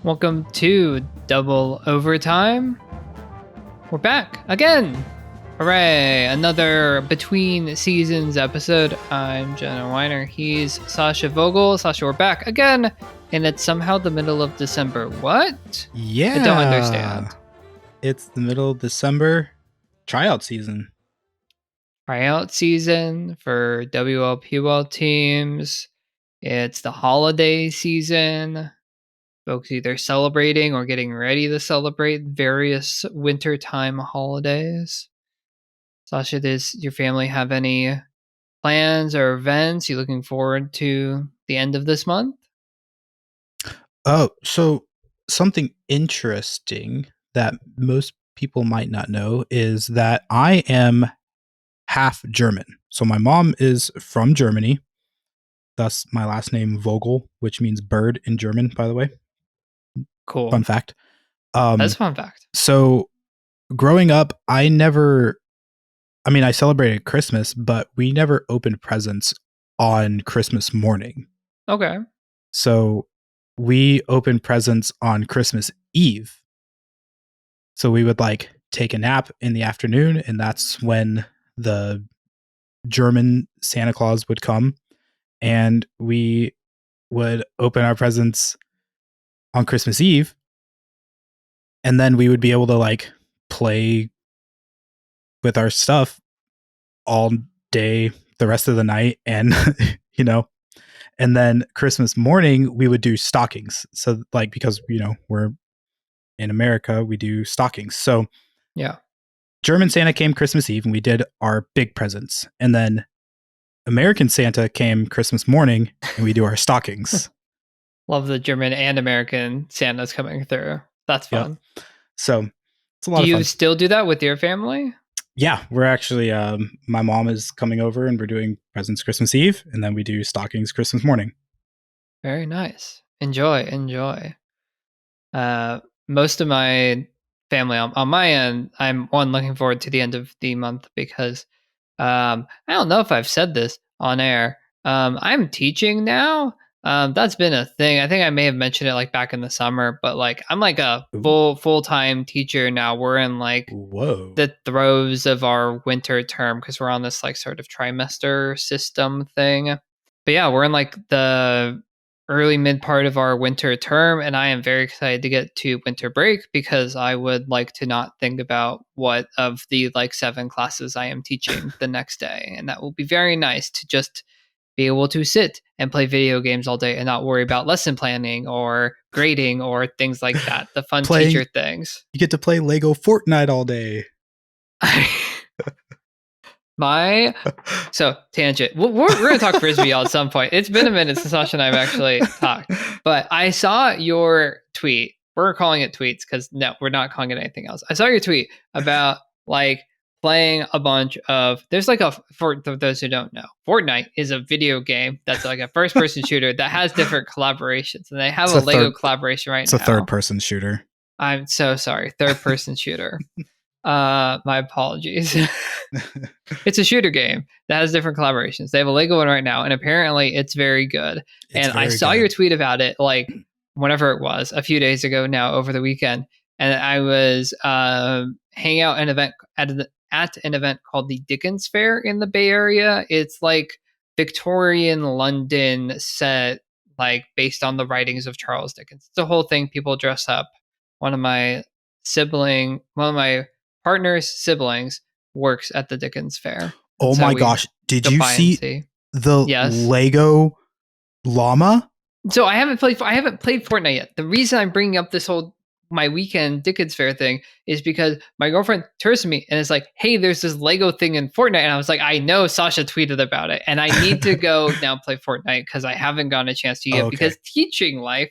Welcome to Double Overtime. We're back again. Hooray! Another Between Seasons episode. I'm Jenna Weiner. He's Sascha Vogel. Sascha, we're back again. And it's somehow the middle of December. What? Yeah. I don't understand. It's the middle of December. Tryout season. Tryout season for WUL PUL teams. It's the holiday season. Folks either celebrating or getting ready to celebrate various wintertime holidays. Sascha, does your family have any plans or events you're looking forward to the end of this month? Oh, so something interesting that most people might not know is that I am half German. So my mom is from Germany. Thus my last name Vogel, which means bird in German, by the way. Cool. Fun fact. That's a fun fact. So growing up, I celebrated Christmas, but we never opened presents on Christmas morning. Okay. So we opened presents on Christmas Eve. So we would take a nap in the afternoon, and that's when the German Santa Claus would come, and we would open our presents on Christmas Eve, and then we would be able to play with our stuff all day, the rest of the night, and and then Christmas morning we would do stockings. So because we're in America, we do stockings. So yeah, German Santa came Christmas Eve and we did our big presents, and then American Santa came Christmas morning and we do our stockings. Love the German and American Santas coming through. That's fun. Yep. So it's a lot of fun. Do you still do that with your family? Yeah, we're actually, my mom is coming over and we're doing presents Christmas Eve, and then we do stockings Christmas morning. Very nice. Enjoy. Most of my family on my end, I'm looking forward to the end of the month because I don't know if I've said this on air. I'm teaching now. That's been a thing. I think I may have mentioned it back in the summer, but I'm a full-time teacher now. We're in the throes of our winter term because we're on this sort of trimester system thing. But yeah, we're in the early mid part of our winter term, and I am very excited to get to winter break because I would like to not think about what of the 7 classes I am teaching the next day, and that will be very nice to just be able to sit and play video games all day and not worry about lesson planning or grading or things like that. The fun teacher things. You get to play Lego Fortnite all day. Tangent. We're going to talk Frisbee at some point. It's been a minute since Sascha and I have actually talked, but I saw your tweet. We're calling it tweets because no, we're not calling it anything else. I saw your tweet about playing a bunch of, there's for those who don't know, Fortnite is a video game that's a first person shooter that has different collaborations, and they have a Lego collaboration right now. It's a third person shooter. I'm so sorry. Third person shooter. My apologies. It's a shooter game that has different collaborations. They have a Lego one right now, and apparently it's very good. I saw your tweet about it whenever it was, a few days ago now over the weekend, and I was hanging out at an event called the Dickens Fair in the Bay Area. It's Victorian London set, based on the writings of Charles Dickens. It's a whole thing. People dress up. One of my partner's siblings works at the Dickens Fair. Oh my gosh. Did you see the Lego llama? So I haven't played Fortnite yet. The reason I'm bringing up this whole my weekend Dickens Fair thing is because my girlfriend turns to me and is hey, there's this Lego thing in Fortnite. And I was I know Sascha tweeted about it, and I need to go now play Fortnite because I haven't gotten a chance to yet because teaching life.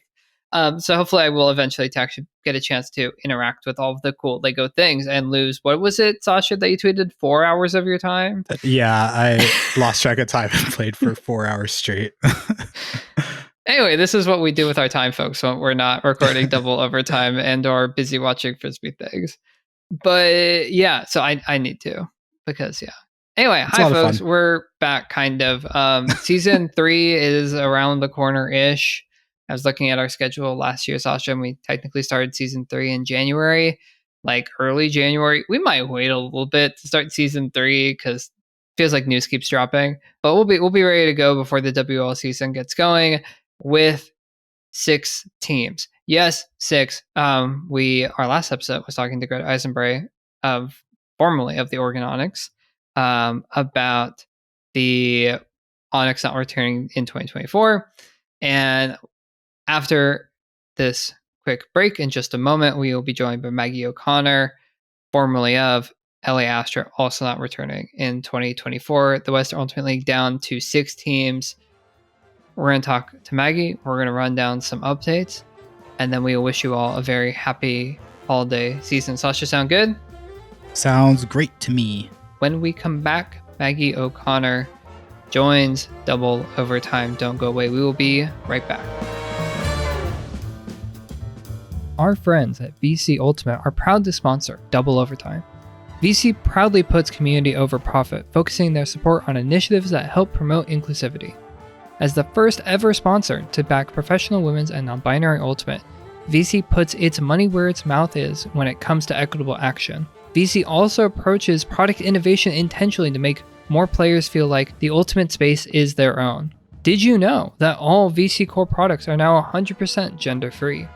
So hopefully I will eventually actually get a chance to interact with all of the cool Lego things and lose, what was it, Sascha, that you tweeted, 4 hours of your time? Yeah, I lost track of time and played for 4 hours straight. Anyway, this is what we do with our time, folks, when we're not recording double overtime and or busy watching Frisbee things. But yeah, so I need to because yeah. Anyway, hi folks, we're back kind of. Season 3 is around the corner-ish. I was looking at our schedule last year, Sasha, and we technically started season 3 in January, like early January. We might wait a little bit to start season 3 because it feels like news keeps dropping. But we'll be ready to go before the WL season gets going with 6 teams. Yes, 6. Our last episode was talking to Greta Eisenbray of formerly of the Oregon Onyx about the Onyx not returning in 2024. And after this quick break, in just a moment, we will be joined by Maggie O'Connor, formerly of LA Astra, also not returning in 2024. The Western Ultimate League down to 6 teams. We're going to talk to Maggie. We're going to run down some updates, and then we will wish you all a very happy holiday season. Sasha, sound good? Sounds great to me. When we come back, Maggie O'Connor joins Double Overtime. Don't go away. We will be right back. Our friends at VC Ultimate are proud to sponsor Double Overtime. VC proudly puts community over profit, focusing their support on initiatives that help promote inclusivity. As the first ever sponsor to back professional women's and non-binary Ultimate, VC puts its money where its mouth is when it comes to equitable action. VC also approaches product innovation intentionally to make more players feel like the Ultimate space is their own. Did you know that all VC core products are now 100% gender-free?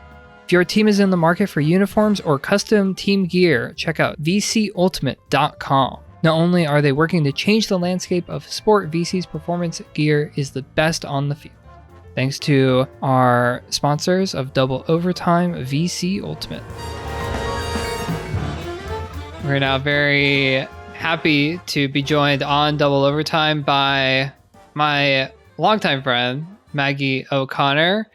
If your team is in the market for uniforms or custom team gear, check out VCUltimate.com. Not only are they working to change the landscape of sport, VC's performance gear is the best on the field. Thanks to our sponsors of Double Overtime, VC Ultimate. We're now very happy to be joined on Double Overtime by my longtime friend, Maggie O'Connor.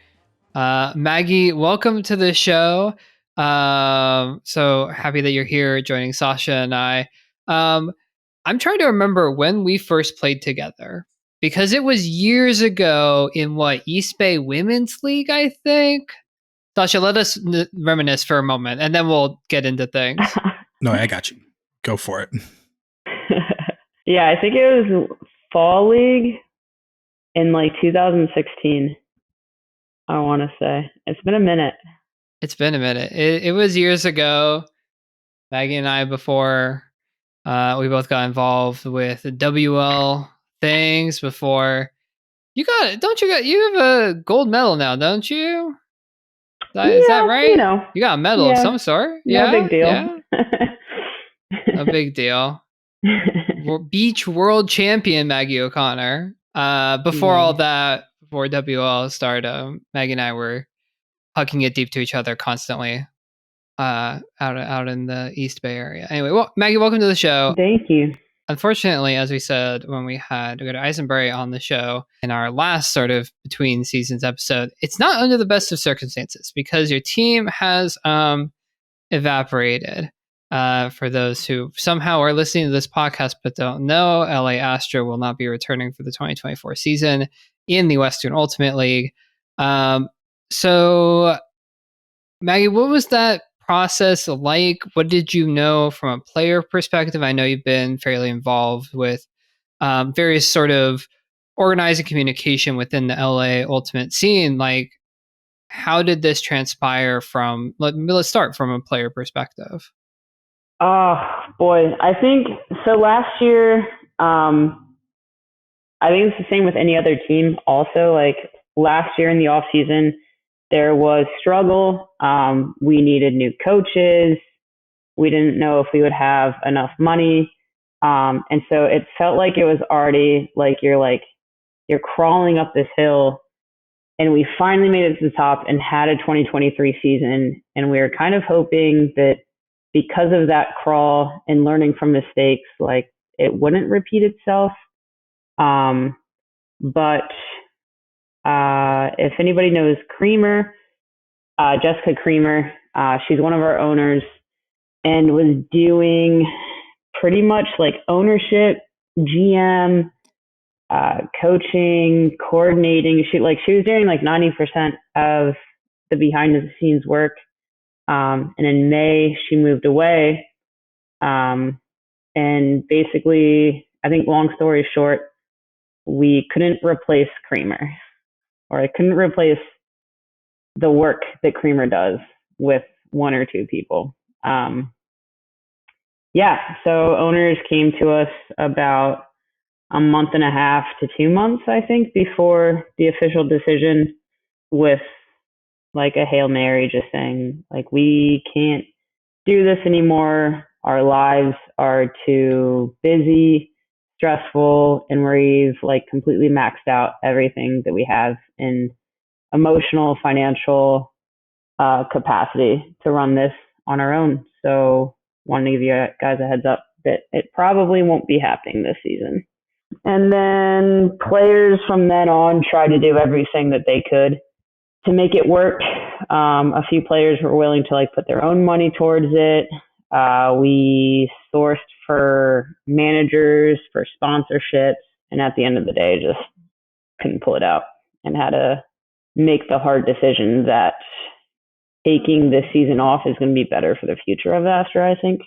Maggie, welcome to the show. So happy that you're here joining Sasha and I. I'm trying to remember when we first played together because it was years ago in East Bay Women's League, I think. Sasha, let us reminisce for a moment and then we'll get into things. No, I got you. Go for it. Yeah, I think it was Fall League in 2016. I want to say. It's been a minute. It's been a minute. It was years ago. Maggie and I, before we both got involved with WL things before. You have a gold medal now, don't you? Is that right? You got a medal of some sort? No big deal. Yeah. No big deal. Beach world champion Maggie O'Connor. Before all that, before WL started, Maggie and I were hugging it deep to each other constantly out in the East Bay area. Anyway, Maggie, welcome to the show. Thank you. Unfortunately, as we said when we had Greta Eisenbray on the show in our last sort of between seasons episode, it's not under the best of circumstances because your team has evaporated. For those who somehow are listening to this podcast but don't know, LA Astra will not be returning for the 2024 season in the Western Ultimate League. So, Maggie, what was that process like? What did you know from a player perspective? I know you've been fairly involved with various sort of organizing communication within the LA Ultimate scene. Like, how did this transpire from, let's start from a player perspective. Oh, boy. I think, so last year, I think it's the same with any other team also. Like, last year in the off season, there was struggle. We needed new coaches. We didn't know if we would have enough money. And so it felt like it was already you're crawling up this hill, and we finally made it to the top and had a 2023 season. And we were kind of hoping that because of that crawl and learning from mistakes, it wouldn't repeat itself. But if anybody knows Creamer, Jessica Creamer, she's one of our owners and was doing pretty much ownership, GM, coaching, coordinating. She was doing 90% of the behind the scenes work. And in May, she moved away. And basically, I think long story short, we couldn't replace Creamer, or I couldn't replace the work that Creamer does with one or two people. So owners came to us about a month and a half to 2 months, I think, before the official decision, with like a Hail Mary, just saying, like, we can't do this anymore. Our lives are too busy, stressful, and we've like completely maxed out everything that we have in emotional, financial capacity to run this on our own. So wanted to give you guys a heads up that it probably won't be happening this season. And then players from then on tried to do everything that they could to make it work. A few players were willing to like put their own money towards it. We sourced for managers, for sponsorships, and at the end of the day, just couldn't pull it out and had to make the hard decision that taking this season off is going to be better for the future of Astra, I think,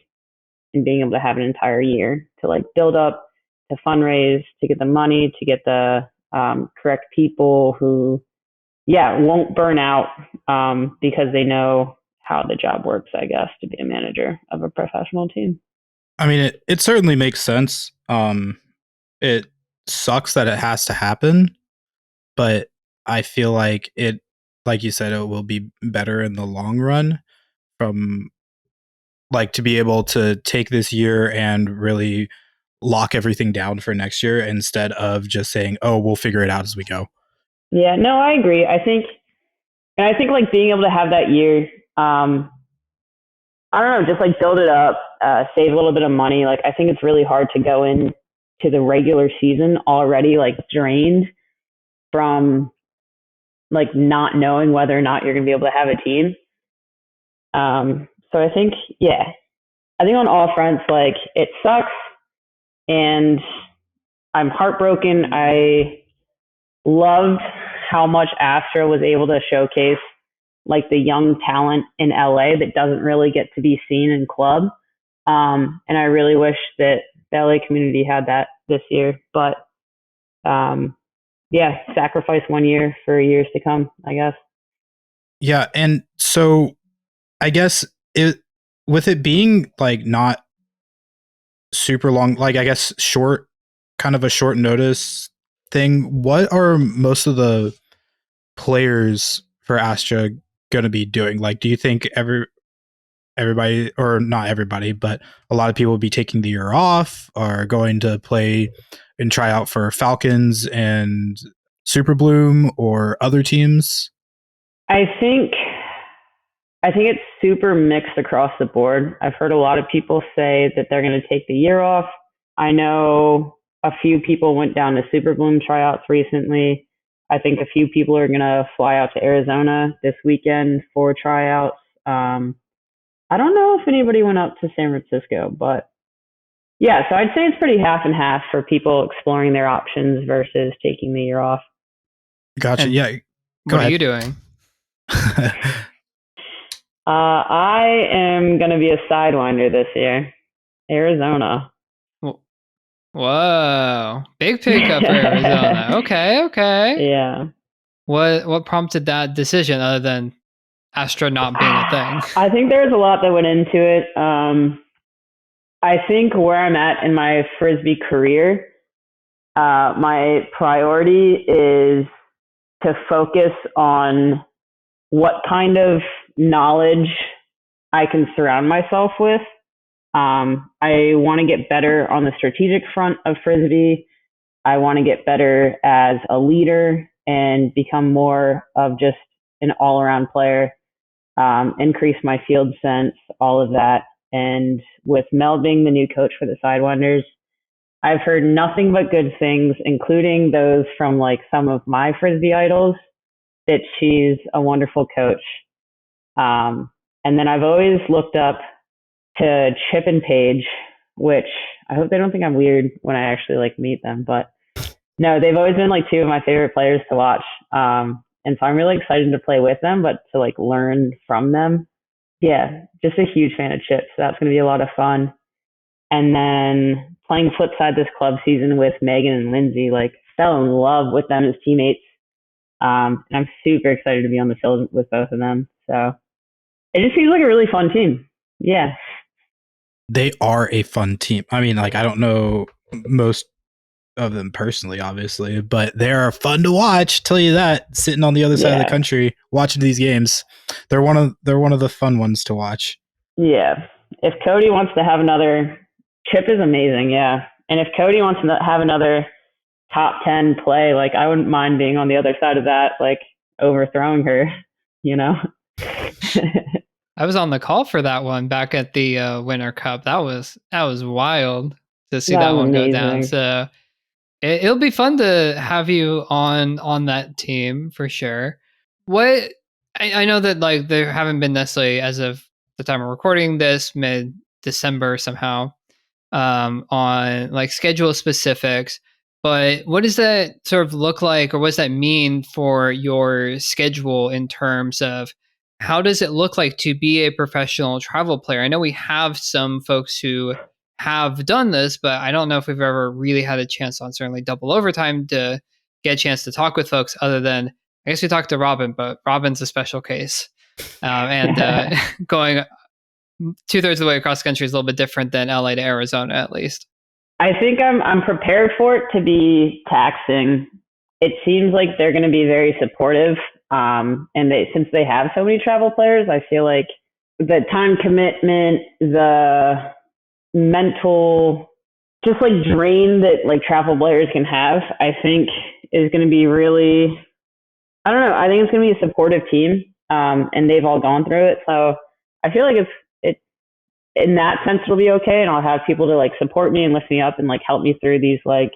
and being able to have an entire year to like build up, to fundraise, to get the money, to get the correct people who, won't burn out because they know how the job works, I guess, to be a manager of a professional team. I mean, it certainly makes sense. It sucks that it has to happen, but I feel like it, like you said, it will be better in the long run, from like to be able to take this year and really lock everything down for next year instead of just saying, oh, we'll figure it out as we go. Yeah, no, I agree. I think like being able to have that year, I don't know, just like build it up, save a little bit of money. Like, I think it's really hard to go into the regular season already like drained from like not knowing whether or not you're going to be able to have a team. So I think, on all fronts, like, it sucks and I'm heartbroken. I loved how much Astra was able to showcase like the young talent in LA that doesn't really get to be seen in club. And I really wish that the LA community had that this year. But sacrifice 1 year for years to come, I guess. Yeah, and so I guess with it being like not super long, like I guess short, kind of a short notice thing, what are most of the players for Astra going to be doing? Like, do you think everybody, or not everybody, but a lot of people will be taking the year off, or going to play and try out for Falcons and Super Bloom or other teams? I think it's super mixed across the board. I've heard a lot of people say that they're going to take the year off. I know a few people went down to Super Bloom tryouts recently. I think a few people are going to fly out to Arizona this weekend for tryouts. I don't know if anybody went up to San Francisco, but yeah, so I'd say it's pretty half and half for people exploring their options versus taking the year off. Gotcha. And yeah. What are you doing? I am going to be a sidewinder this year. Arizona. Whoa. Big pickup for Arizona. Okay. Yeah. What prompted that decision other than Astra not being a thing? I think there's a lot that went into it. I think where I'm at in my Frisbee career, my priority is to focus on what kind of knowledge I can surround myself with. I want to get better on the strategic front of Frisbee. I want to get better as a leader and become more of just an all-around player, increase my field sense, all of that. And with Mel being the new coach for the Sidewinders, I've heard nothing but good things, including those from like some of my Frisbee idols, that she's a wonderful coach. And then I've always looked up to Chip and Paige, which I hope they don't think I'm weird when I actually like meet them, but no, they've always been like two of my favorite players to watch. And so I'm really excited to play with them, but to like learn from them. Yeah, just a huge fan of Chip. So that's going to be a lot of fun. And then playing flip side this club season with Megan and Lindsay, like fell in love with them as teammates. And I'm super excited to be on the field with both of them. So it just seems like a really fun team. Yeah. They are a fun team. I mean, like, I don't know most of them personally, obviously, but they are fun to watch. Tell you that, sitting on the other side of the country watching these games, they're one of the fun ones to watch. Yeah. If Cody wants to have another, Chip is amazing. Yeah. And if Cody wants to have another top 10 play, like, I wouldn't mind being on the other side of that, like overthrowing her, you know? I was on the call for that one back at the Winter Cup. That was wild to see that one go down. So it'll be fun to have you on that team for sure. What I know that like there haven't been necessarily as of the time of recording this mid December somehow on like schedule specifics. But what does that sort of look like, or what does that mean for your schedule in terms of how does it look like to be a professional travel player? I know we have some folks who have done this, but I don't know if we've ever really had a chance on certainly double overtime to get a chance to talk with folks other than, I guess we talked to Robin, but Robin's a special case. And going 2/3 of the way across the country is a little bit different than LA to Arizona, at least. I think I'm prepared for it to be taxing. It seems like they're going to be very supportive, and since they have so many travel players, I feel like the time commitment, the mental, just like drain that like travel players can have, I think is going to be really. I don't know. I think it's going to be a supportive team, and they've all gone through it, so I feel like it's in that sense it'll be okay, and I'll have people to like support me and lift me up and like help me through these like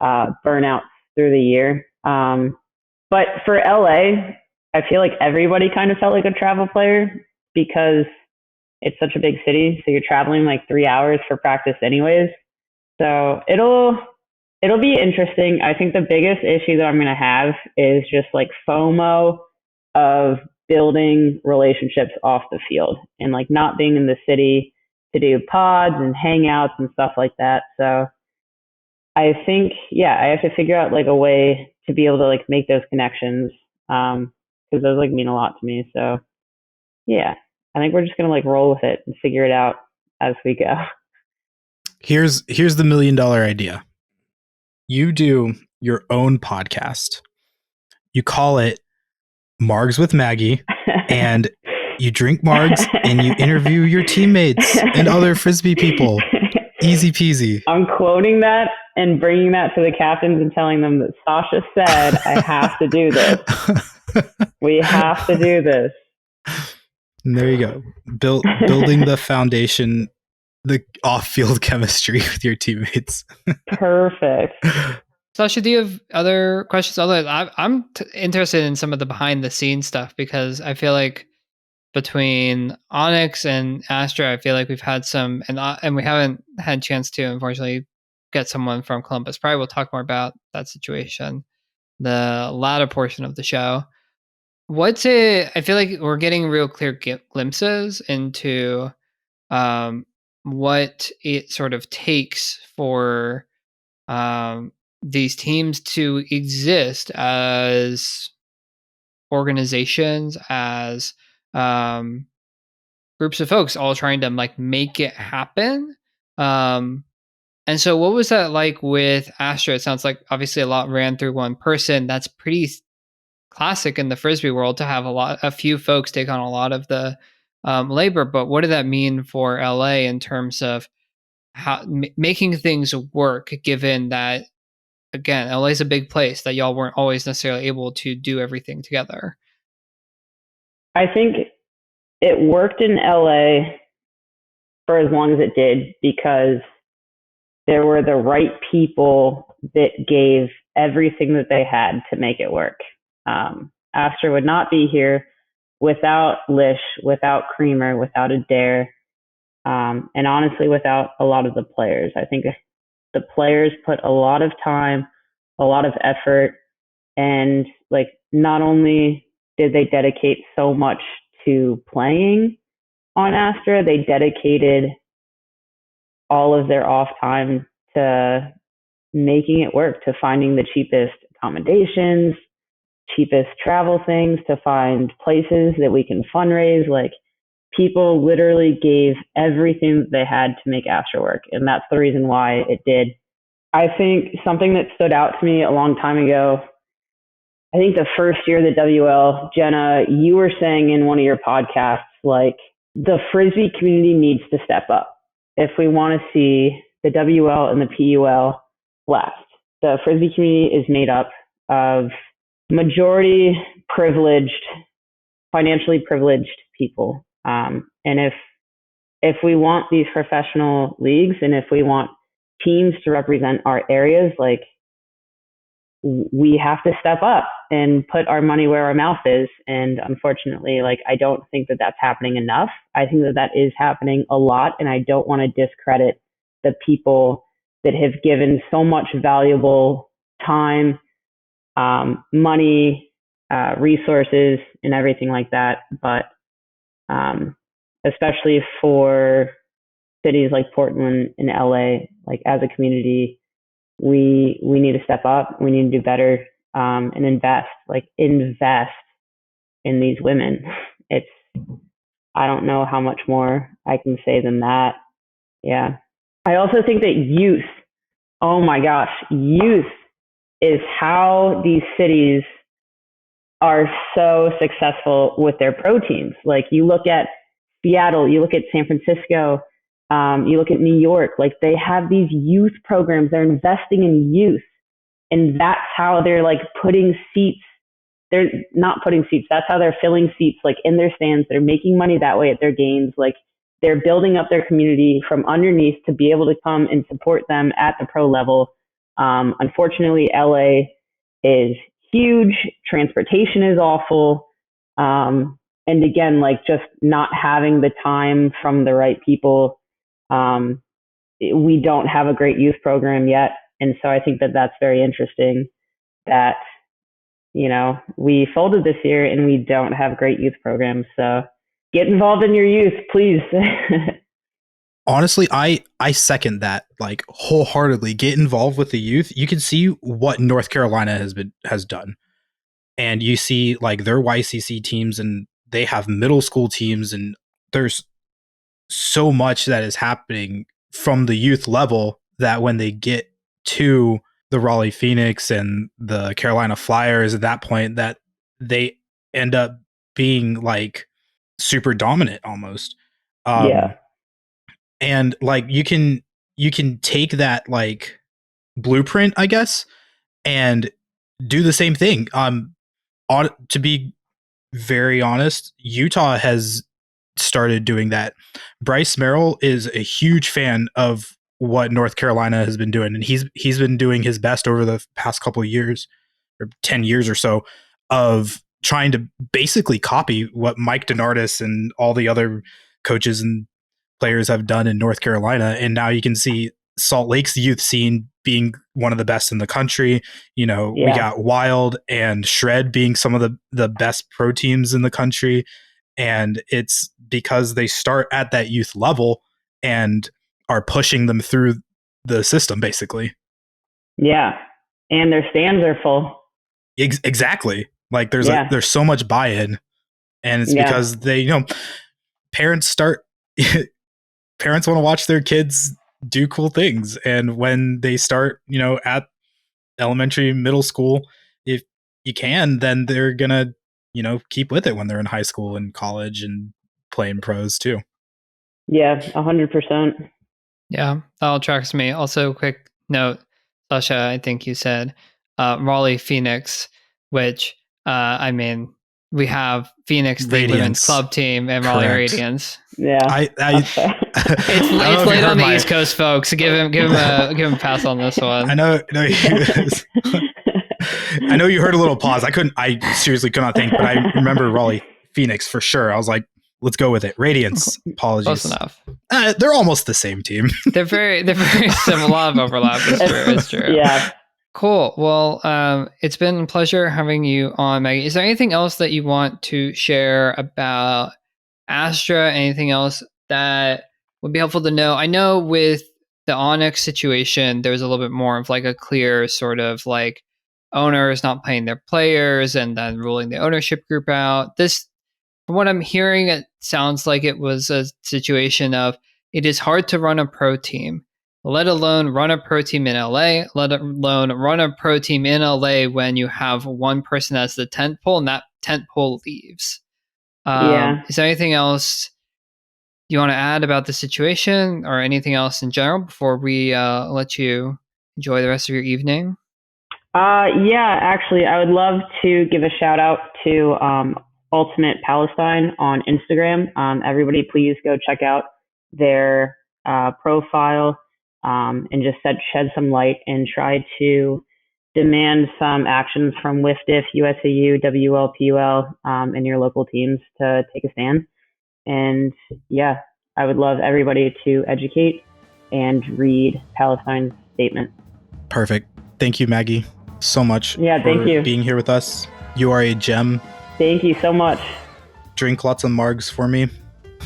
burnouts through the year. But for LA, I feel like everybody kind of felt like a travel player because it's such a big city, so you're traveling like 3 hours for practice anyways. So it'll be interesting. I think the biggest issue that I'm going to have is just like FOMO of building relationships off the field and like not being in the city to do pods and hangouts and stuff like that. So I think, I have to figure out like a way to be able to like make those connections. Cause those like mean a lot to me. So yeah, I think we're just going to like roll with it and figure it out as we go. Here's the $1 million idea. You do your own podcast. You call it Margs with Maggie, and you drink Margs and you interview your teammates and other Frisbee people. Easy peasy. I'm quoting that and bringing that to the captains and telling them that Sascha said, I have to do this. We have to do this. And there you go. Building the foundation, the off-field chemistry with your teammates. Perfect. Sascha, do you have other questions? I'm interested in some of the behind-the-scenes stuff because I feel like between Onyx and Astra, I feel like we've had some, and we haven't had a chance to, unfortunately, get someone from Columbus. Probably we'll talk more about that situation the latter portion of the show. I feel like we're getting real clear glimpses into what it sort of takes for these teams to exist as organizations, as groups of folks all trying to like make it happen. And so what was that like with Astra? It sounds like obviously a lot ran through one person. That's pretty classic in the Frisbee world to have a few folks take on a lot of the labor. But what did that mean for LA in terms of how making things work, given that, again, LA is a big place that y'all weren't always necessarily able to do everything together? I think it worked in LA for as long as it did because there were the right people that gave everything that they had to make it work. Astra would not be here without Lish, without Creamer, without Adair, and honestly, without a lot of the players. I think the players put a lot of time, a lot of effort, and like not only did they dedicate so much to playing on Astra, they dedicated all of their off time to making it work, to finding the cheapest accommodations, cheapest travel things to find places that we can fundraise. Like, people literally gave everything that they had to make Astra work, and that's the reason why it did. I think something that stood out to me a long time ago, I think the first year that WL, Jenna, you were saying in one of your podcasts, like, the Frisbee community needs to step up if we want to see the WL and the PUL last. The Frisbee community is made up of majority privileged, financially privileged people. And if we want these professional leagues and if we want teams to represent our areas, like, we have to step up and put our money where our mouth is. And unfortunately, like, I don't think that that's happening enough. I think that that is happening a lot, and I don't want to discredit the people that have given so much valuable time, money, resources, and everything like that. But especially for cities like Portland and LA, like, as a community, we need to step up. We need to do better, and invest in these women. It's, I don't know how much more I can say than that. Yeah. I also think that youth, oh my gosh, youth is how these cities are so successful with their pro teams. Like, you look at Seattle, you look at San Francisco, you look at New York, like, they have these youth programs. They're investing in youth, and that's how they're, like, putting seats. They're not putting seats. That's how they're filling seats, like, in their stands. They're making money that way at their games. Like, they're building up their community from underneath to be able to come and support them at the pro level. Unfortunately, LA is huge. Transportation is awful. And again, like, just not having the time from the right people. We don't have a great youth program yet. And so I think that that's very interesting that, we folded this year and we don't have great youth programs. So get involved in your youth, please. Honestly, I second that, like, wholeheartedly. Get involved with the youth. You can see what North Carolina has done. And you see, like, their YCC teams, and they have middle school teams, and there's so much that is happening from the youth level that when they get to the Raleigh Phoenix and the Carolina Flyers at that point, that they end up being, like, super dominant almost. Yeah. And, like, you can take that, like, blueprint, I guess, and do the same thing. To be very honest, Utah has started doing that. Bryce Merrill is a huge fan of what North Carolina has been doing, and he's been doing his best over the past couple of years, or 10 years or so, of trying to basically copy what Mike DeNardis and all the other coaches and players have done in North Carolina. And now you can see Salt Lake's youth scene being one of the best in the country. We got Wild and Shred being some of the best pro teams in the country. And it's because they start at that youth level and are pushing them through the system, basically. Yeah. And their stands are full. Exactly. Like, there's so much buy-in, and it's because they, parents want to watch their kids do cool things. And when they start, at elementary, middle school, if you can, then they're going to, keep with it when they're in high school and college and playing pros too. Yeah, 100%. Yeah, that all tracks me. Also, quick note, Sascha, I think you said Raleigh Phoenix, which, we have Phoenix, the women's club team, and Raleigh Radiance. Yeah, it's late on the East Coast, folks. Give him a pass on this one. I know you heard a little pause. I seriously could not think, but I remember Raleigh Phoenix for sure. I was like, let's go with it. Radiance, apologies. Close enough. They're almost the same team. they're very similar. A lot of overlap. It's true. Yeah. Cool. Well, it's been a pleasure having you on, Maggie. Is there anything else that you want to share about Astra? Anything else that would be helpful to know? I know with the Onyx situation, there was a little bit more of, like, a clear sort of, like, owners not paying their players and then ruling the ownership group out. This, from what I'm hearing, it sounds like it was a situation of it is hard to run a pro team, let alone run a pro team in LA, let alone run a pro team in LA when you have one person as the tent pole and that tent pole leaves. Is there anything else you want to add about the situation or anything else in general before we let you enjoy the rest of your evening? Yeah, actually, I would love to give a shout out to Ultimate Palestine on Instagram. Everybody, please go check out their profile and just shed some light and try to demand some actions from WIFDIF, USAU, WUL, PUL, and your local teams to take a stand. And yeah, I would love everybody to educate and read Palestine's statement. Perfect. Thank you, Maggie, so much thank you. being here with us. You are a gem. Thank you so much. Drink lots of margs for me.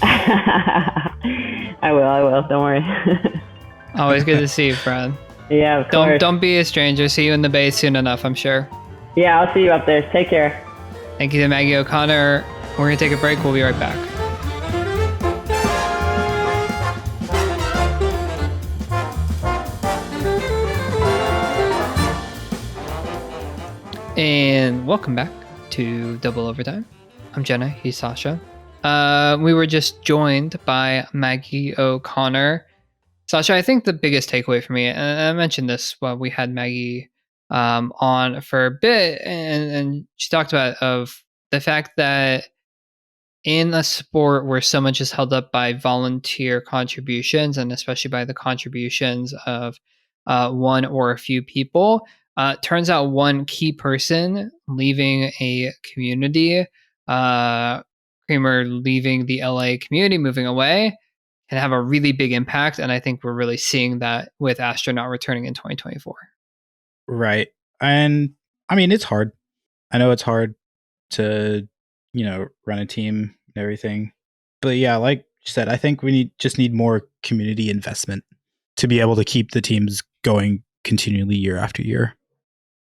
I will. Don't worry. Always good to see you, friend. Yeah, of course. Don't be a stranger. See you in the Bay soon enough, I'm sure. Yeah, I'll see you up there. Take care. Thank you to Maggie O'Connor. We're going to take a break. We'll be right back. And welcome back to Double Overtime. I'm Jenna. He's Sasha. We were just joined by Maggie O'Connor. Sasha, I think the biggest takeaway for me, and I mentioned this while we had Maggie on for a bit, and she talked about of the fact that in a sport where so much is held up by volunteer contributions, and especially by the contributions of one or a few people, turns out one key person leaving a community, Creamer leaving the LA community, moving away, can have a really big impact. And I think we're really seeing that with Astra not returning in 2024. Right. And I mean, it's hard. I know it's hard to, run a team and everything. But yeah, like you said, I think we just need more community investment to be able to keep the teams going continually year after year.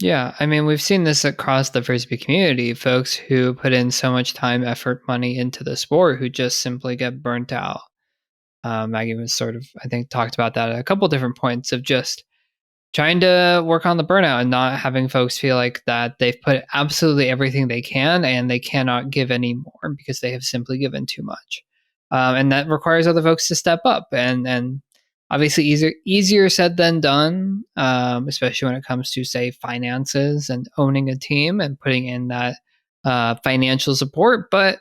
Yeah, I mean, we've seen this across the Frisbee community, folks who put in so much time, effort, money into the sport who just simply get burnt out. Maggie was sort of, I think, talked about that at a couple different points of just trying to work on the burnout and not having folks feel like that they've put absolutely everything they can and they cannot give any more because they have simply given too much. And that requires other folks to step up and obviously easier said than done, especially when it comes to, say, finances and owning a team and putting in that financial support. But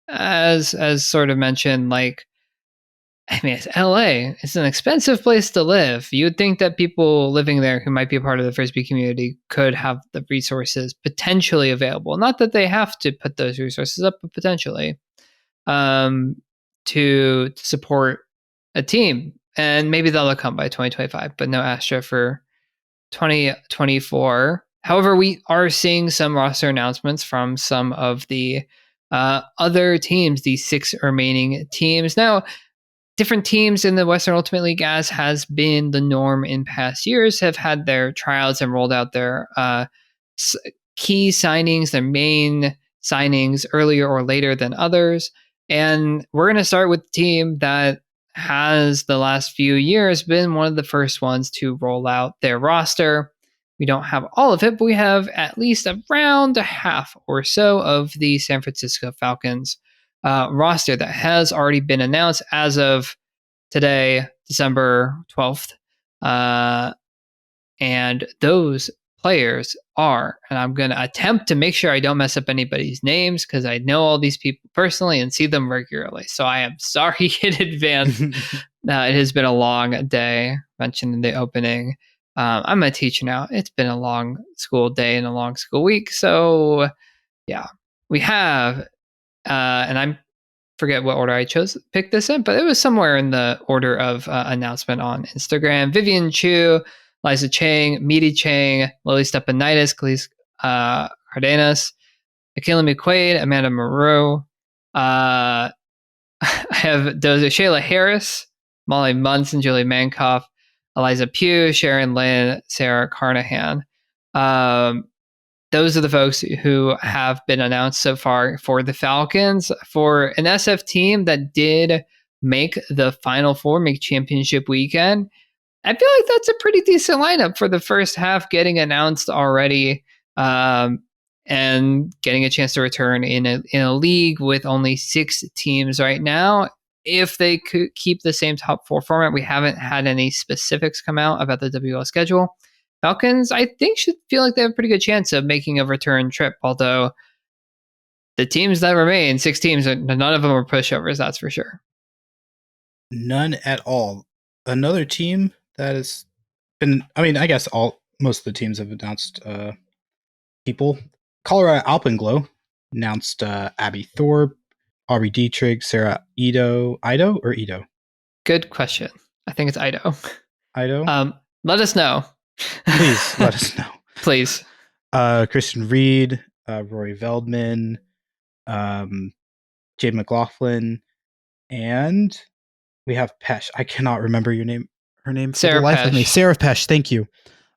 as sort of mentioned, like, I mean, it's LA. It's an expensive place to live. You would think that people living there who might be a part of the Frisbee community could have the resources potentially available. Not that they have to put those resources up, but potentially to support a team. And maybe that'll come by 2025, but no Astra for 2024. However, we are seeing some roster announcements from some of the other teams, the 6 remaining teams. Now, different teams in the Western Ultimate League, as has been the norm in past years, have had their tryouts and rolled out their key signings, their main signings earlier or later than others. And we're going to start with the team that has the last few years been one of the first ones to roll out their roster. We don't have all of it, but we have at least around a half or so of the San Francisco Falcons roster that has already been announced as of today, December 12th. And those players are, and I'm going to attempt to make sure I don't mess up anybody's names because I know all these people personally and see them regularly. So I am sorry in advance. It has been a long day, mentioned in the opening. I'm a teacher now. It's been a long school day and a long school week. So yeah, we have, and I'm forget what order I chose to pick this in, but it was somewhere in the order of announcement on Instagram. Vivian Chu, Liza Chang, Meaty Chang, Lily Stepanidis, Khalees Cardenas, Akila McQuaid, Amanda Moreau. I have those are Shayla Harris, Molly Munson, Julie Mankoff, Eliza Pugh, Sharon Lynn, Sarah Carnahan. Those are the folks who have been announced so far for the Falcons. For an SF team that did make the Final Four, make championship weekend, I feel like that's a pretty decent lineup for the first half getting announced already, and getting a chance to return in a league with only 6 teams right now. If they could keep the same top 4 format, we haven't had any specifics come out about the WL schedule. Falcons, I think, should feel like they have a pretty good chance of making a return trip, although the teams that remain, 6 teams, none of them are pushovers, that's for sure. None at all. Another team that has been, I mean, I guess most of the teams have announced people. Colorado Alpenglow announced Abby Thorpe, Aubrey Dietrich, Sarah Ido. Good question. I think it's Ido. Let us know. Please let us know. Please. Christian Reed, Rory Veldman, Jade McLaughlin, and we have Pesh. I cannot remember her name Sarah for the life Pesh. of me. Sarah Pesh, thank you.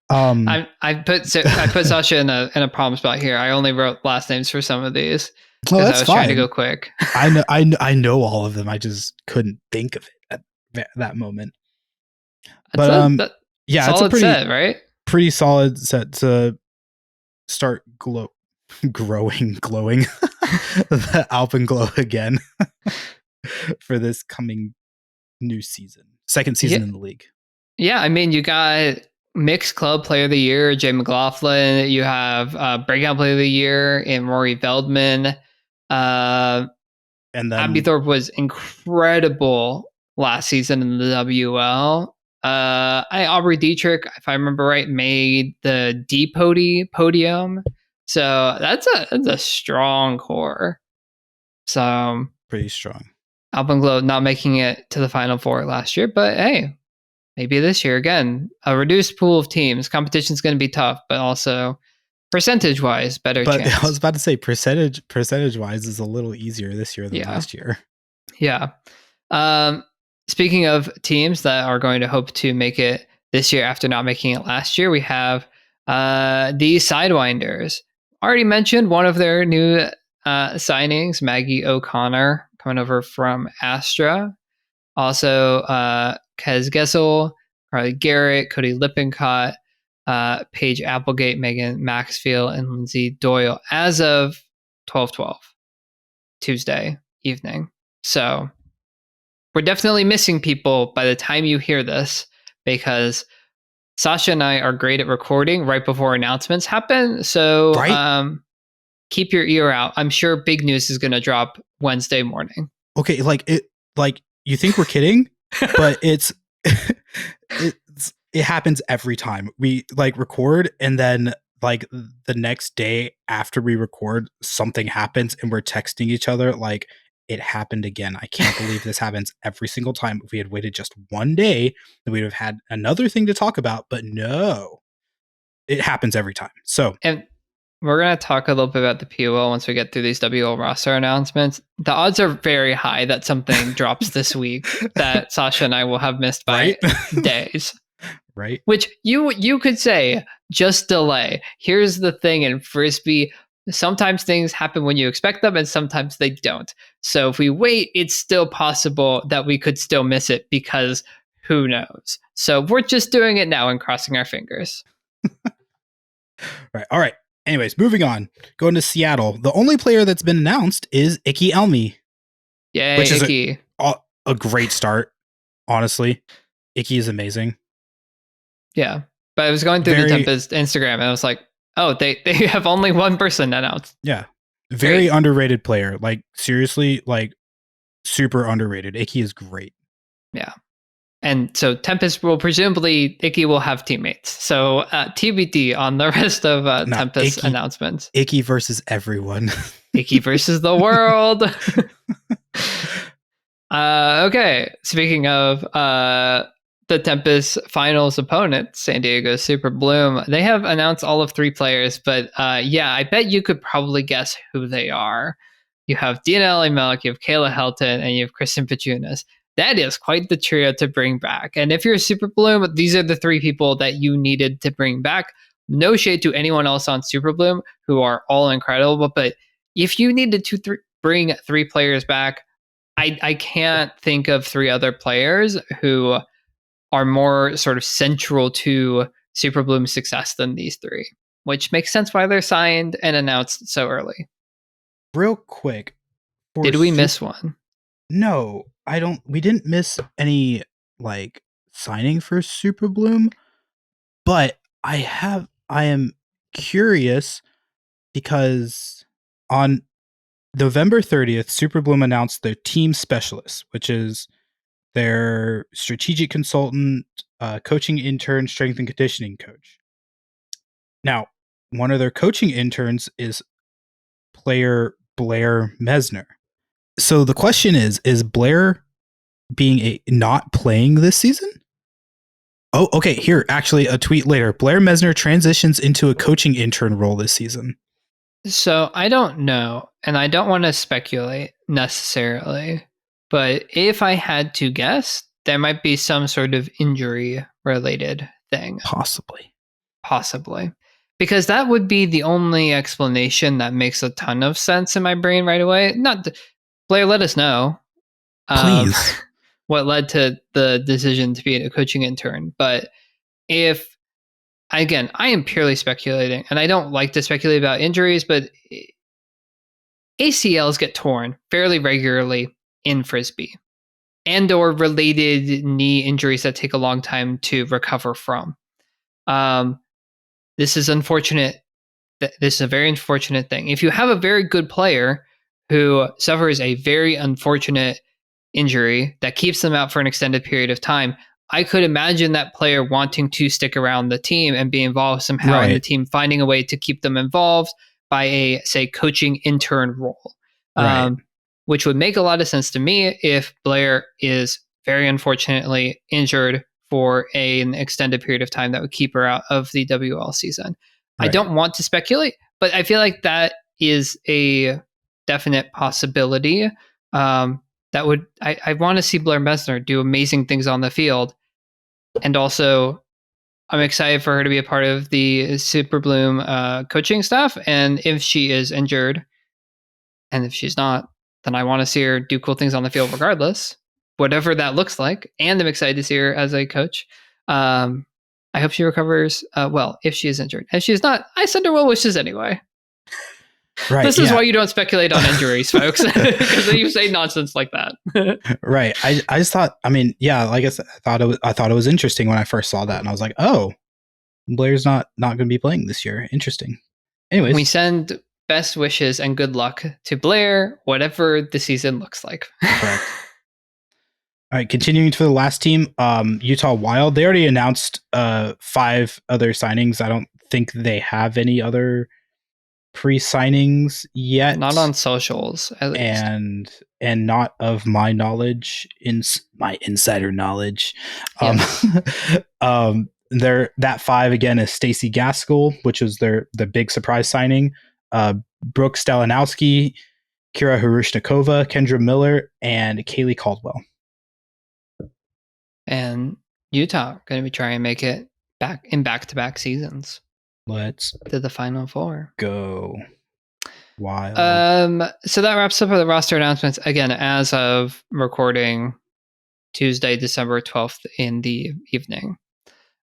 I put Sascha in a problem spot here. I only wrote last names for some of these because I was trying to go quick. I know all of them. I just couldn't think of it at that moment. But yeah, it's a pretty set, right? Pretty solid set to start glowing the Alpenglow again for this coming new season, second season in the league. Yeah, I mean, you got Mixed Club Player of the Year, Jay McLaughlin. You have Breakout Player of the Year in Rory Veldman. And then Abby Thorpe was incredible last season in the WL. Aubrey Dietrich, if I remember right, made the D podium. So that's a strong core. So pretty strong. Alpenglow not making it to the Final Four last year, but hey, maybe this year again. A reduced pool of teams. Competition's going to be tough, but also percentage-wise, better chance. I was about to say percentage-wise is a little easier this year than last year. Yeah. Speaking of teams that are going to hope to make it this year after not making it last year, we have the Sidewinders. Already mentioned one of their new signings, Maggie O'Connor, coming over from Astra. Also, Kez Gessel, Carly Garrett, Cody Lippincott, Paige Applegate, Megan Maxfield, and Lindsay Doyle as of 12/12, Tuesday evening. So we're definitely missing people by the time you hear this, because Sascha and I are great at recording right before announcements happen. So keep your ear out. I'm sure big news is going to drop Wednesday morning. Okay, you think we're kidding, but it happens every time we record, and then the next day after we record, something happens and we're texting each other it happened again. I can't believe this happens every single time. If we had waited just one day, then we would have had another thing to talk about, but no, it happens every time. So, and we're going to talk a little bit about the PUL once we get through these WL roster announcements. The odds are very high that something drops this week that Sascha and I will have missed by days. Right. Which you could say, just delay. Here's the thing in Frisbee. Sometimes things happen when you expect them and sometimes they don't. So if we wait, it's still possible that we could still miss it, because who knows? So we're just doing it now and crossing our fingers. Right. All right. Anyways, moving on. Going to Seattle. The only player that's been announced is Icky Elmi. Yay, which is Icky. A great start, honestly. Icky is amazing. Yeah. But I was going through the Tempest Instagram and I was like, oh, they have only one person announced. Yeah. Very underrated player. Seriously, super underrated. Icky is great. Yeah. And so Tempest will presumably, Icky will have teammates. So TBD on the rest of Tempest announcements. Icky versus everyone. Icky versus the world. Okay. Speaking of the Tempest finals opponent, San Diego Super Bloom, they have announced all of 3 players, but I bet you could probably guess who they are. You have Dina Elimelech, you have Kayla Helton, and you have Kristen Pachunas. That is quite the trio to bring back. And if you're a Super Bloom, these are the 3 people that you needed to bring back. no shade to anyone else on Super Bloom who are all incredible, but if you needed to bring 3 players back, I can't think of 3 other players who are more sort of central to Super Bloom's success than these 3, which makes sense why they're signed and announced so early. Real quick. Did we miss one? No, I don't. We didn't miss any like signing for Super Bloom, but I am curious because on November 30th, Super Bloom announced their team specialist, which is their strategic consultant, coaching intern, strength and conditioning coach. Now, one of their coaching interns is player Blair Mesner. So the question is Blair being not playing this season? Oh, okay. Here, actually, a tweet later. Blair Mesner transitions into a coaching intern role this season. So I don't know, and I don't want to speculate necessarily, but if I had to guess, there might be some sort of injury related thing. Possibly. Because that would be the only explanation that makes a ton of sense in my brain right away. Blair, let us know. Please. What led to the decision to be a coaching intern. But again, I am purely speculating, and I don't like to speculate about injuries, but ACLs get torn fairly regularly in Frisbee and or related knee injuries that take a long time to recover from. This is unfortunate. This is a very unfortunate thing. If you have a very good player who suffers a very unfortunate injury that keeps them out for an extended period of time, I could imagine that player wanting to stick around the team and be involved somehow in the team, finding a way to keep them involved by a, say, coaching intern role, which would make a lot of sense to me if Blair is very unfortunately injured for an extended period of time that would keep her out of the WL season. I don't want to speculate, but I feel like that is a definite possibility. That would I want to see Blair Mesner do amazing things on the field, and also I'm excited for her to be a part of the Super Bloom coaching staff. And if she is injured, and if she's not, then I want to see her do cool things on the field regardless, whatever that looks like. And I'm excited to see her as a coach. I hope she recovers well if she is injured. If she's not, I send her well wishes anyway. This is why you don't speculate on injuries, folks, because then you say nonsense like that. Right. I just thought, I mean, yeah, like I said, I thought it was interesting when I first saw that, and I was like, oh, Blair's not going to be playing this year. Interesting. Anyways, we send best wishes and good luck to Blair, whatever the season looks like. Correct. All right, continuing to the last team, Utah Wild. They already announced 5 other signings. I don't think they have any other pre-signings yet, not on socials at least, and not of my knowledge, my insider knowledge. That 5 again is Stacey Gaskell, which was the big surprise signing, Brooke Stalinowski, Kira Harushnikova, Kendra Miller, and Kaylee Caldwell. And Utah going to be trying to make it back in back-to-back seasons. Let's to the Final Four. Go Wild. So that wraps up the roster announcements. Again, as of recording Tuesday, December 12th in the evening.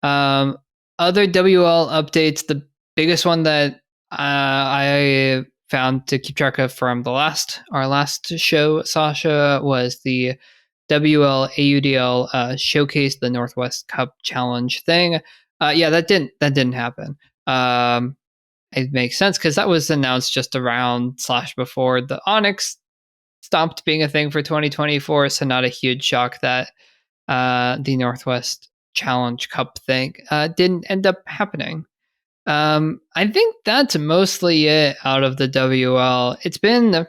Other WL updates. The biggest one that I found to keep track of from our last show, Sascha, was the WL AUDL showcase, the Northwest Cup Challenge thing. That didn't happen. It makes sense because that was announced just around / before the Onyx stopped being a thing for 2024. So not a huge shock that the Northwest Challenge Cup thing didn't end up happening. I think that's mostly it out of the WL. It's been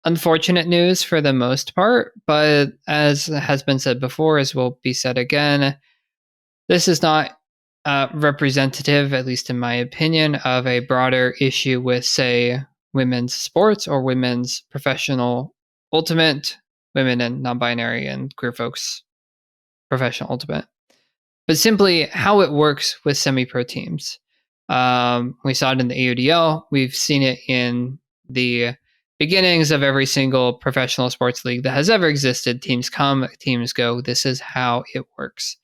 unfortunate news for the most part, but as has been said before, as will be said again, this is not representative, at least in my opinion, of a broader issue with, say, women's sports or women's professional ultimate, women and non-binary and queer folks professional ultimate, but simply how it works with semi-pro teams. We saw it in the AUDL. We've seen it in the beginnings of every single professional sports league that has ever existed. Teams come, teams go. This is how it works.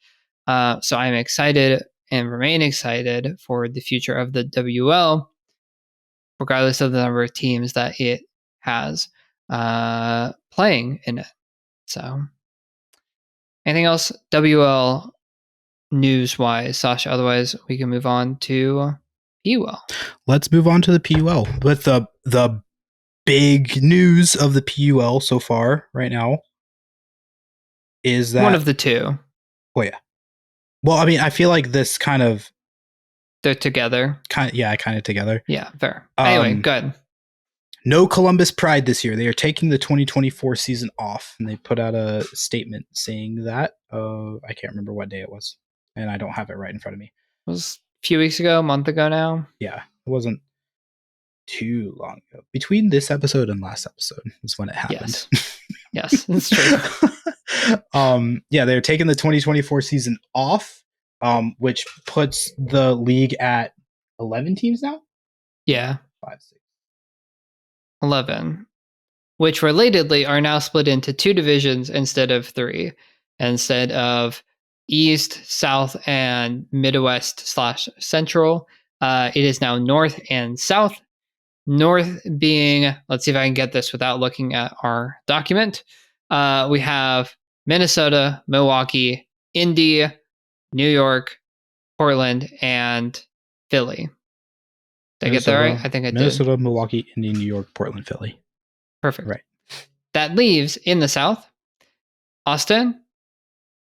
So I'm excited and remain excited for the future of the WL, regardless of the number of teams that it has playing in it. So, anything else WL news wise, Sasha? Otherwise, we can move on to PUL. Let's move on to the PUL with the big news of the PUL so far right now is that one of the two. Oh yeah. Well, I mean, I feel like this they're together. Kind of together. Yeah, fair. Anyway, good. No Columbus Pride this year. They are taking the 2024 season off, and they put out a statement saying that. I can't remember what day it was, and I don't have it right in front of me. It was a few weeks ago, a month ago now. Yeah, it wasn't too long ago. Between this episode and last episode is when it happened. Yes, that's true. Yeah, they're taking the 2024 season off, which puts the league at 11 teams now. Yeah, 5, 6, 11, which relatedly are now split into 2 divisions instead of 3. Instead of East, South, and Midwest/Central, it is now North and South. North being, let's see if I can get this without looking at our document. We have Minnesota, Milwaukee, Indy, New York, Portland, and Philly. Did I get that right? I think I did. Minnesota, Milwaukee, Indy, New York, Portland, Philly. Perfect. Right. That leaves in the South, Austin,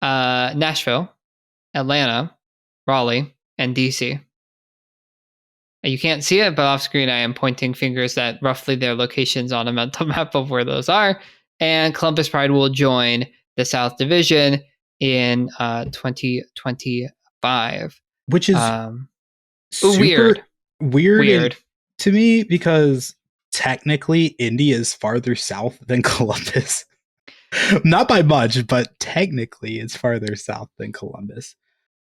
Nashville, Atlanta, Raleigh, and DC. You can't see it, but off screen I am pointing fingers at roughly their locations on a mental map of where those are. And Columbus Pride will join the South Division in 2025. Which is weird to me, because technically Indy is farther south than Columbus. Not by much, but technically it's farther south than Columbus.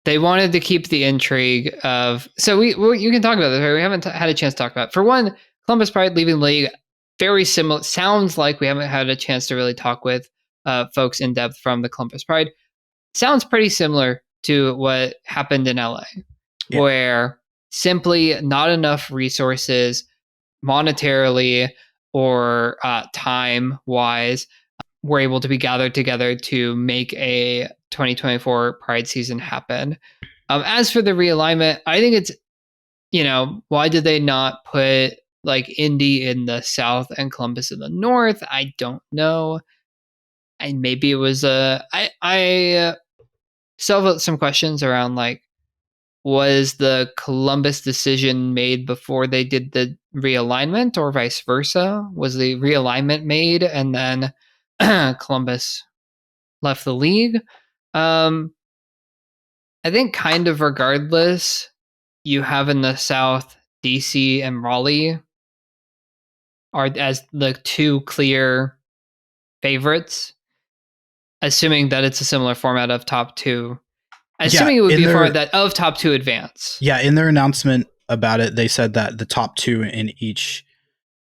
They wanted to keep the intrigue of... So you can talk about this, right? We haven't had a chance to talk about it. For one, Columbus Pride leaving the league, very similar. Sounds like we haven't had a chance to really talk with folks in depth from the Columbus Pride. Sounds pretty similar to what happened in LA, where simply not enough resources monetarily or time-wise were able to be gathered together to make a 2024 Pride season happen. As for the realignment, I think it's, why did they not put like Indy in the South and Columbus in the North? I don't know. And maybe it was I still have some questions around, like, was the Columbus decision made before they did the realignment, or vice versa? Was the realignment made and then Columbus left the league? I think kind of regardless, you have in the South DC and Raleigh are as the 2 clear favorites, assuming that it's a similar format of top 2. Assuming it would be a format that of top 2 advance. Yeah, in their announcement about it, they said that the top 2 in each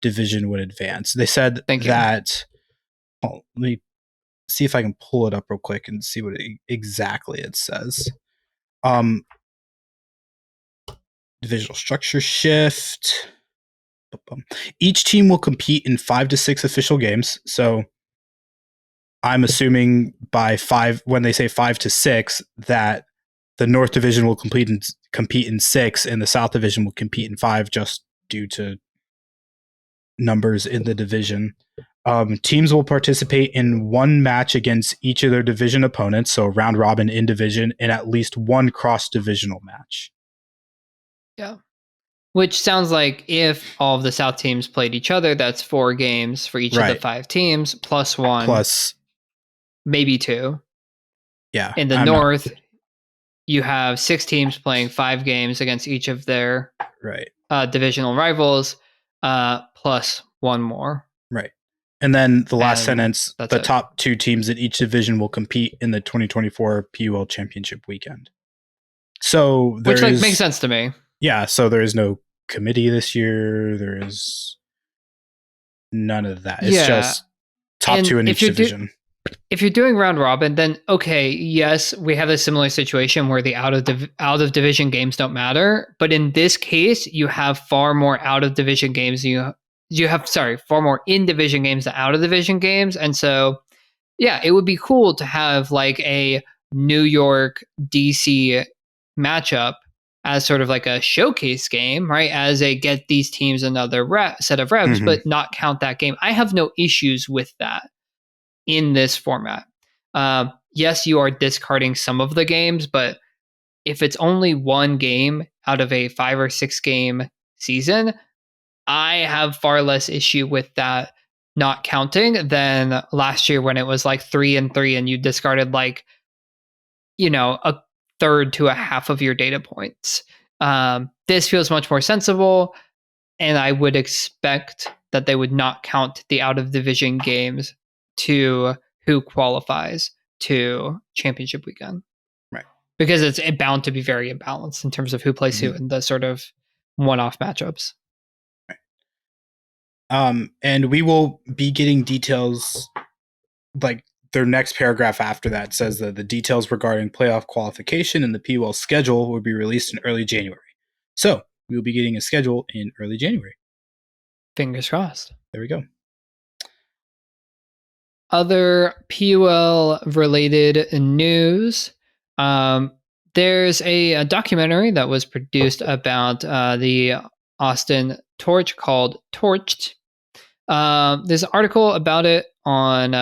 division would advance. They said that... let me see if I can pull it up real quick and see what exactly it says. Divisional structure shift. Each team will compete in 5 to 6 official games. So I'm assuming by 5, when they say 5 to 6, that the North Division will compete in 6 and the South Division will compete in 5, just due to numbers in the division. Teams will participate in 1 match against each of their division opponents, so round robin in division, and at least 1 cross-divisional match. Yeah. Which sounds like if all of the South teams played each other, that's 4 games for each of the 5 teams, plus 1. Plus maybe 2. Yeah. In the North, you have 6 teams playing 5 games against each of their divisional rivals, plus 1 more. Right. And then the last sentence, the top 2 teams in each division will compete in the 2024 PUL Championship weekend. So which makes sense to me. Yeah, so there is no committee this year. There is none of that. It's just top And two in each division. If you're doing round robin, then okay, yes, we have a similar situation where the out of division games don't matter. But in this case, you have far more out of division games. You have far more in division games than out of division games, and so yeah, it would be cool to have like a New York DC matchup as sort of like a showcase game, right? As a get these teams another set of reps, but not count that game. I have no issues with that in this format. Yes, you are discarding some of the games, but if it's only one game out of a 5 or 6 game season, I have far less issue with that not counting than last year when it was like 3 and 3 and you discarded like, a third to a half of your data points. This feels much more sensible, and I would expect that they would not count the out of division games to who qualifies to championship weekend. Right. Because it's bound to be very imbalanced in terms of who plays who in the sort of one-off matchups. Right. And we will be getting details, like their next paragraph after that says that the details regarding playoff qualification and the PUL schedule will be released in early January. So we will be getting a schedule in early January. Fingers crossed. There we go. Other PUL related news. There's a documentary that was produced about the Austin Torch called Torched. There's an article about it on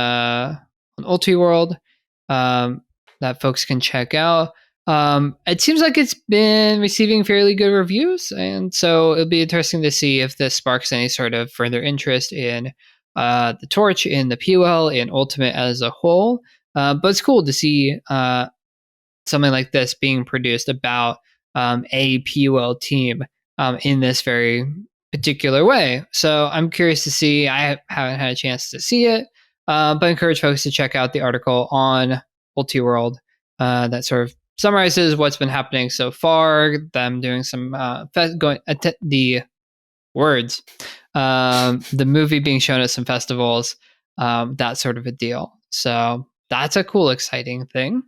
Ultiworld that folks can check out. It seems like it's been receiving fairly good reviews, and so it'll be interesting to see if this sparks any sort of further interest in the Torch, in the PUL, in Ultimate as a whole. But it's cool to see something like this being produced about a PUL team in this very particular way. So I'm curious to see. I haven't had a chance to see it, but I encourage folks to check out the article on Ultiworld that sort of summarizes what's been happening so far. Them doing some the words, the movie being shown at some festivals, that sort of a deal. So that's a cool, exciting thing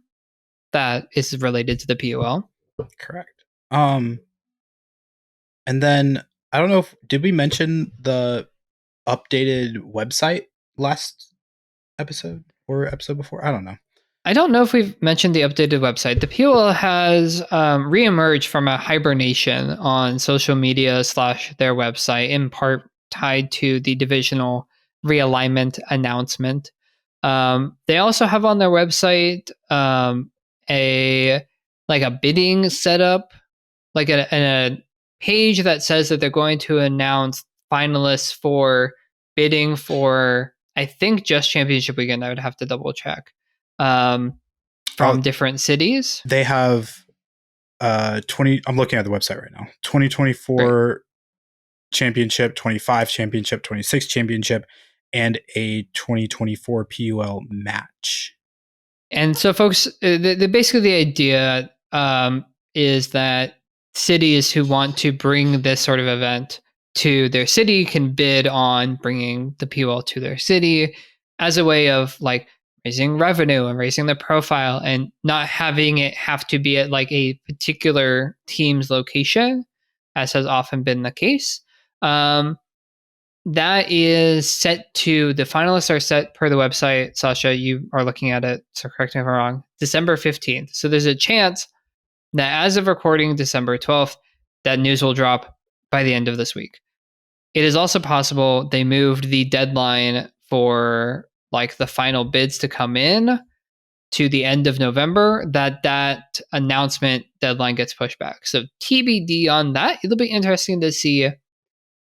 that is related to the PUL. Correct. And then I don't know if did we mention the updated website last episode or episode before? I don't know. I don't know if we've mentioned the updated website. The PUL has reemerged from a hibernation on social media / their website, in part tied to the divisional realignment announcement. They also have on their website a bidding setup, like a page that says that they're going to announce finalists for bidding for, I think, just championship weekend. I would have to double check. From different cities. They have 20. I'm looking at the website right now. 2024 right. Championship, 25 championship, 26 championship, and a 2024 PUL match. And so, folks, basically the idea is that cities who want to bring this sort of event to their city can bid on bringing the PUL to their city as a way of like raising revenue and raising the profile, and not having it have to be at like a particular team's location, as has often been the case. That is set to, the finalists are set per the website. Sascha, you are looking at it, so correct me if I'm wrong, December 15th. So there's a chance that as of recording December 12th, that news will drop by the end of this week. It is also possible they moved the deadline for like the final bids to come in to the end of November, that announcement deadline gets pushed back. So TBD on that. It'll be interesting to see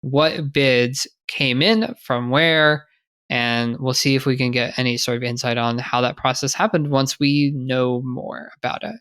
what bids came in from where, and we'll see if we can get any sort of insight on how that process happened once we know more about it.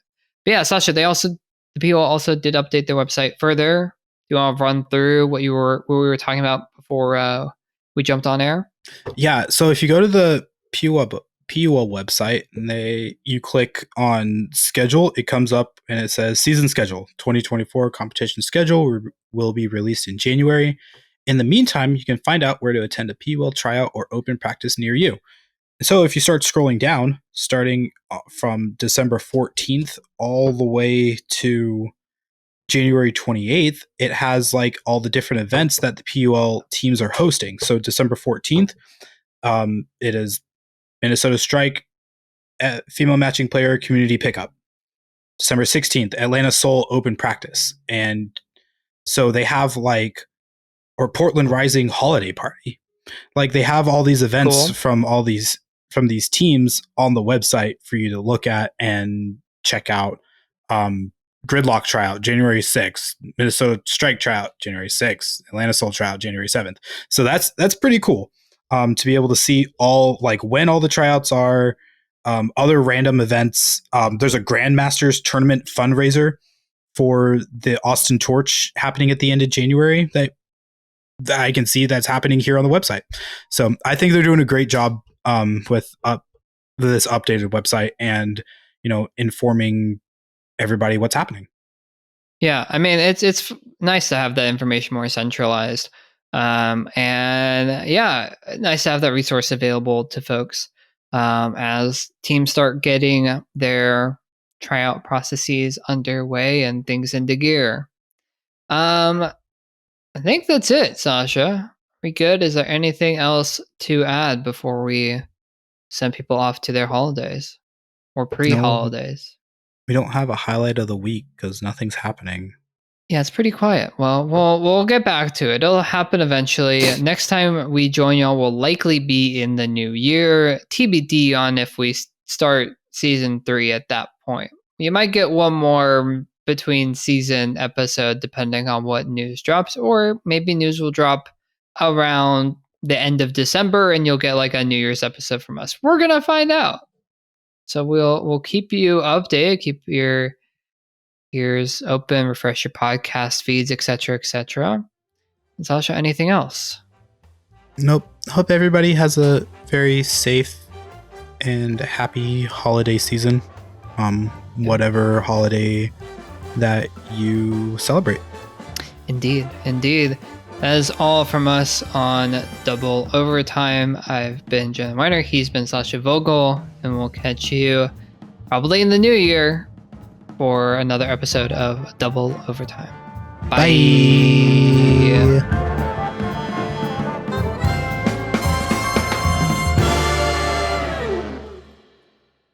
But yeah, Sascha, the PUL also did update their website further. Do you want to run through what we were talking about before we jumped on air? Yeah, so if you go to the PUL PUL website, and you click on schedule. It comes up and it says season schedule 2024 competition schedule will be released in January. In the meantime, you can find out where to attend a PUL tryout or open practice near you. So if you start scrolling down, starting from December 14th all the way to January 28th, it has like all the different events that the PUL teams are hosting. So December 14th, it is Minnesota Strike female matching player community pickup. December 16th, Atlanta Soul open practice. And so they have or Portland Rising holiday party. Like they have all these events from these teams on the website for you to look at and check out. Gridlock tryout January 6th, Minnesota Strike tryout January 6th, Atlanta Soul tryout January 7th. So that's pretty cool to be able to see all when all the tryouts are, other random events. There's a Grandmasters tournament fundraiser for the Austin Torch happening at the end of January that I can see that's happening here on the website. So I think they're doing a great job with this updated website and informing everybody what's happening. Yeah, I mean it's nice to have that information more centralized, and yeah, nice to have that resource available to folks as teams start getting their tryout processes underway and things into gear. I think that's it, Sascha. We good? Is there anything else to add before we send people off to their holidays or pre-holidays? We don't have a highlight of the week because nothing's happening. Yeah, it's pretty quiet. Well, we'll get back to it. It'll happen eventually. Next time we join y'all will likely be in the new year. TBD on if we start season 3 at that point. You might get one more between season episode depending on what news drops, or maybe news will drop around the end of December and you'll get a New Year's episode from us. We're gonna find out. So we'll keep you updated, keep your ears open, refresh your podcast feeds, etc., etc. Sascha, anything else? Nope. Hope everybody has a very safe and happy holiday season. Whatever holiday that you celebrate. Indeed. That is all from us on Double Overtime. I've been Jenna Weiner. He's been Sascha Vogel, and we'll catch you probably in the new year for another episode of Double Overtime. Bye. Bye.